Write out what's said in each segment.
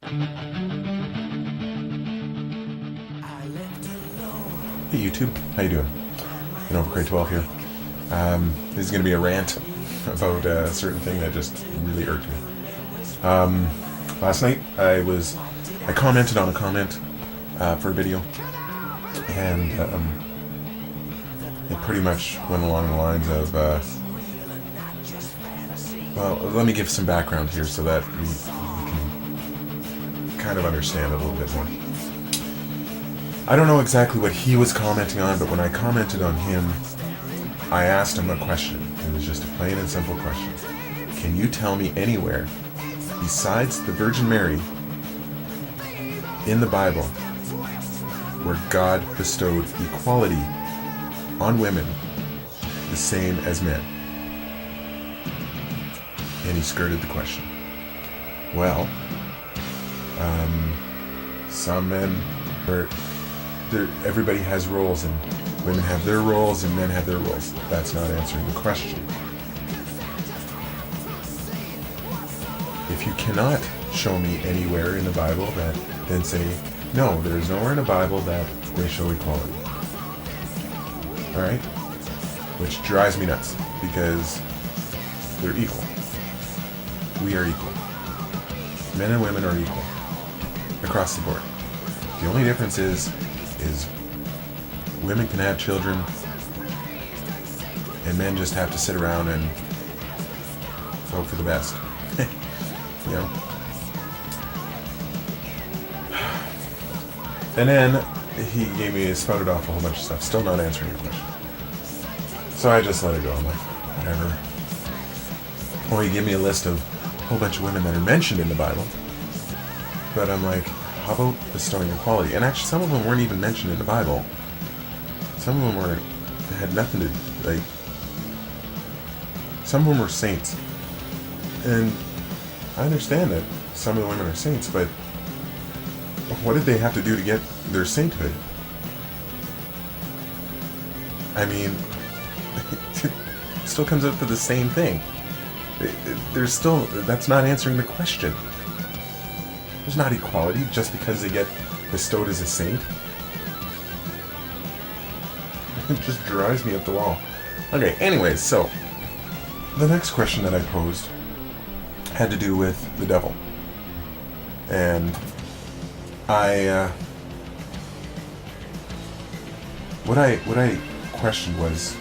Hey YouTube, how you doing? Over Crate 12 here. This is going to be a rant about a certain thing that just really irked me. Last night I commented on a comment for a video, and it pretty much went along the lines of, well, let me give some background here so that we can kind of understand a little bit more. I don't know exactly what he was commenting on, but when I commented on him, I asked him a question. It was just a plain and simple question. Can you tell me anywhere, besides the Virgin Mary, in the Bible, where God bestowed equality on women the same as men? And he skirted the question. Well, some men are... everybody has roles, and women have their roles and men have their roles. That's not answering the question. If you cannot show me anywhere in the Bible that, then say, no, there is nowhere in the Bible that they show equality. Alright? Which drives me nuts, because they're equal. We are equal. Men and women are equal. Across the board. The only difference is women can have children and men just have to sit around and hope for the best. You know? And then he spouted off a whole bunch of stuff, still not answering your question. So I just let it go. I'm like, whatever. Or he gave me a list of a whole bunch of women that are mentioned in the Bible. But I'm like, how about bestowing equality? And actually, some of them weren't even mentioned in the Bible. Some of them had nothing to, like, some of them were saints. And I understand that some of the women are saints, but what did they have to do to get their sainthood? I mean, it still comes up to the same thing. That's not answering the question. There's not equality just because they get bestowed as a saint. It just drives me up the wall. Okay, anyways, so the next question that I posed had to do with the devil. And what I questioned was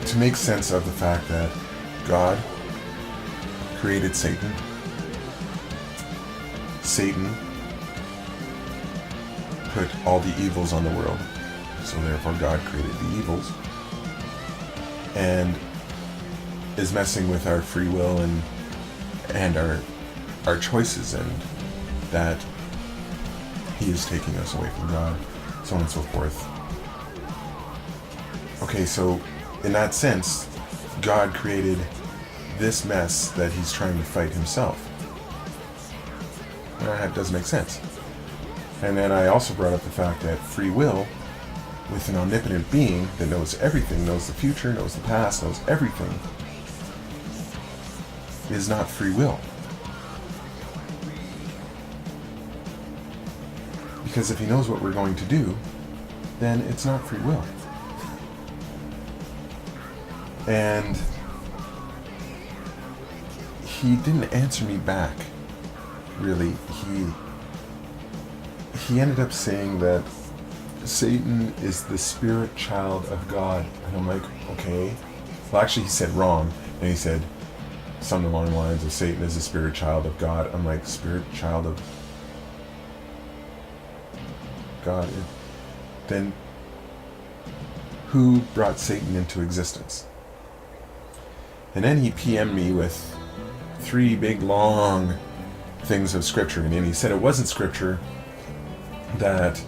to make sense of the fact that God created Satan. Satan put all the evils on the world, so therefore God created the evils, and is messing with our free will and our choices, and that he is taking us away from God, so on and so forth. Okay, so in that sense, God created this mess that he's trying to fight himself. That doesn't make sense. And then I also brought up the fact that free will, with an omnipotent being that knows everything, knows the future, knows the past, knows everything, is not free will. Because if he knows what we're going to do, then it's not free will. And he didn't answer me back. Really, he ended up saying that Satan is the spirit child of God. And I'm like, okay. Well, actually, he said wrong. And he said something along the lines of Satan is the spirit child of God. I'm like, spirit child of God? Then who brought Satan into existence? And then he PM'd me with 3 big, long things of scripture, and he said it wasn't scripture, that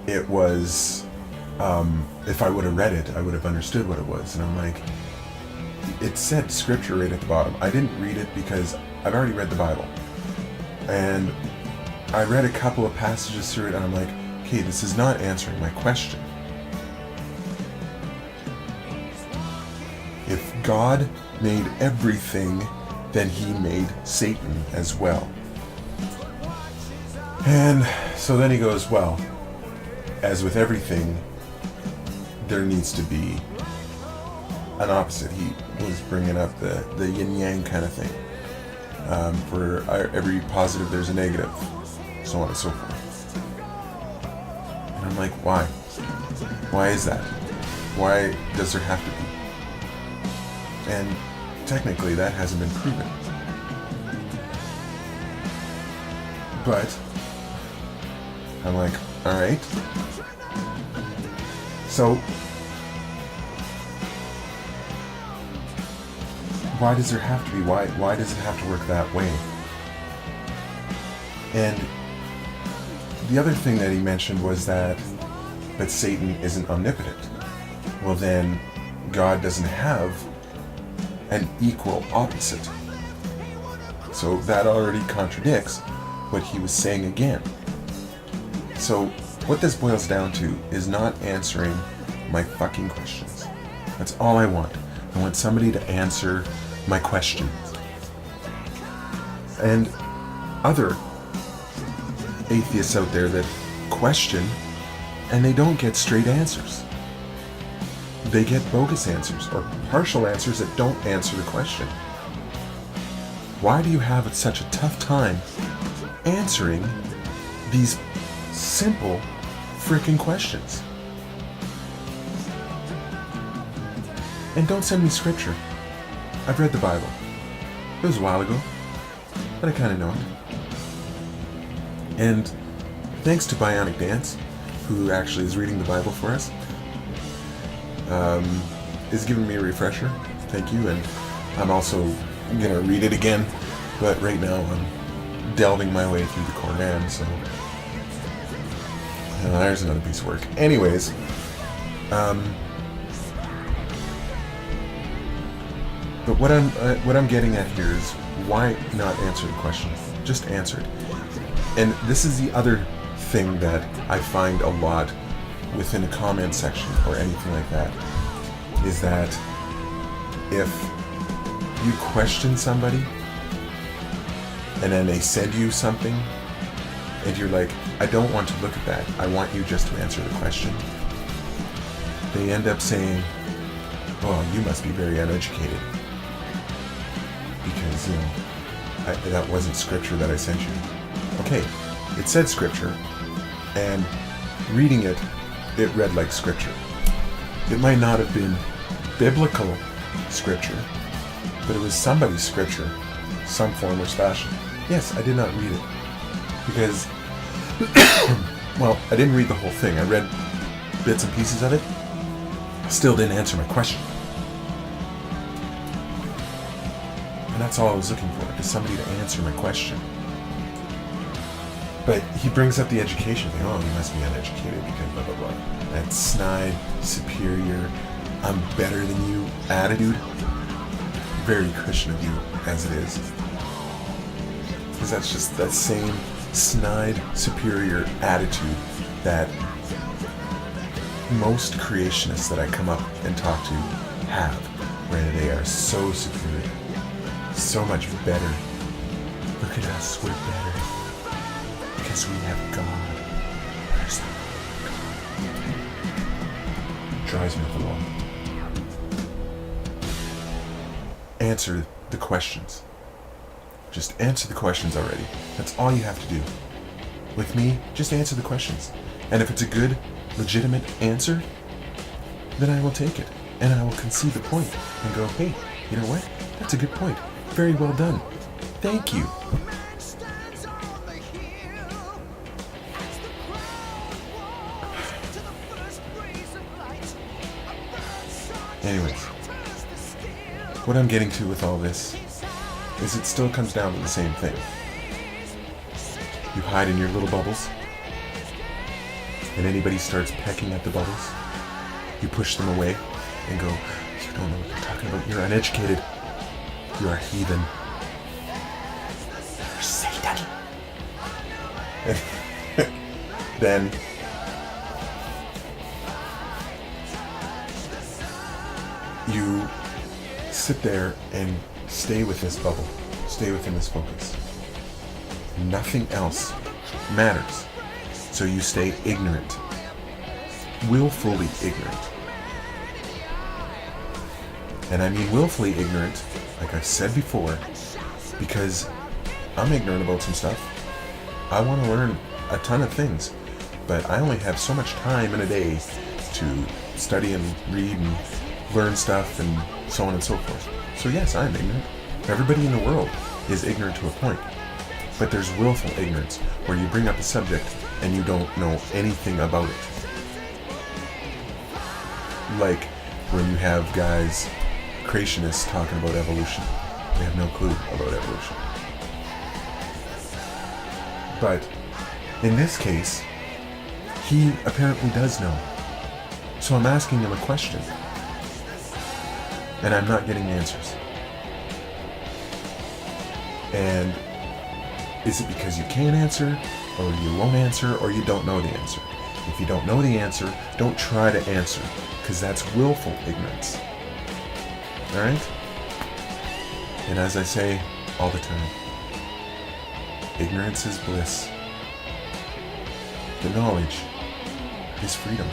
it was, if I would have read it, I would have understood what it was. And I'm like, it said scripture right at the bottom. I didn't read it because I've already read the Bible, and I read a couple of passages through it, and I'm like, okay, this is not answering my question. If God made everything then he made Satan as well. And so then he goes, well, as with everything, there needs to be an opposite. He was bringing up the yin-yang kind of thing. For every positive, there's a negative, so on and so forth. And I'm like, why? Why is that? Why does there have to be? And technically, that hasn't been proven. But I'm like, all right. So why does there have to be? Why does it have to work that way? And the other thing that he mentioned was that Satan isn't omnipotent. Well, then God doesn't have an equal opposite. So that already contradicts what he was saying again. So what this boils down to is not answering my fucking questions. That's all I want. I want somebody to answer my questions. And other atheists out there that question and they don't get straight answers. They get bogus answers or partial answers that don't answer the question. Why do you have such a tough time answering these simple freaking questions? And don't send me scripture. I've read the Bible. It was a while ago, but I kind of know it. And thanks to Bionic Dance, who actually is reading the Bible for us, is giving me a refresher. Thank you. And I'm also going to read it again, but right now I'm delving my way through the Quran, so there's another piece of work. Anyways, but what I'm getting at here is why not answer the question? Just answer it. And this is the other thing that I find a lot within a comment section or anything like that, is that if you question somebody and then they send you something and you're like, I don't want to look at that, I want you just to answer the question, they end up saying, oh, you must be very uneducated because, that wasn't scripture that I sent you. Okay, it said scripture, and reading it, it read like scripture. It might not have been biblical scripture, but it was somebody's scripture, some form or fashion. Yes, I did not read it because, well, I didn't read the whole thing. I read bits and pieces of it. Still didn't answer my question. And that's all I was looking for, is somebody to answer my question. But he brings up the education thing. Oh, you must be uneducated because blah, blah, blah. That snide, superior, I'm better than you attitude. Very Christian of you, as it is. Because that's just that same snide, superior attitude that most creationists that I come up and talk to have, where they are so superior, so much better. Look at us, we're better. Because we have God. Where's that? Drives me up the wall. Answer the questions. Just answer the questions already. That's all you have to do. With me, just answer the questions. And if it's a good, legitimate answer, then I will take it. And I will concede the point and go, hey, you know what? That's a good point. Very well done. Thank you. Anyways, what I'm getting to with all this is it still comes down to the same thing. You hide in your little bubbles, and anybody starts pecking at the bubbles, you push them away and go, you don't know what you're talking about, you're uneducated, you are heathen, you're Satan. And then you sit there and stay with this bubble stay within this focus. Nothing else matters. So you stay ignorant, willfully ignorant. And I mean willfully ignorant, like I've said before, because I'm ignorant about some stuff. I want to learn a ton of things, but I only have so much time in a day to study and read and learn stuff and so on and so forth. So yes, I'm ignorant. Everybody in the world is ignorant to a point. But there's willful ignorance, where you bring up a subject and you don't know anything about it. Like when you have guys, creationists, talking about evolution. They have no clue about evolution. But in this case, he apparently does know. So I'm asking him a question, and I'm not getting answers. And is it because you can't answer, or you won't answer, or you don't know the answer? If you don't know the answer, don't try to answer, because that's willful ignorance. Alright? And as I say all the time, ignorance is bliss. The knowledge is freedom.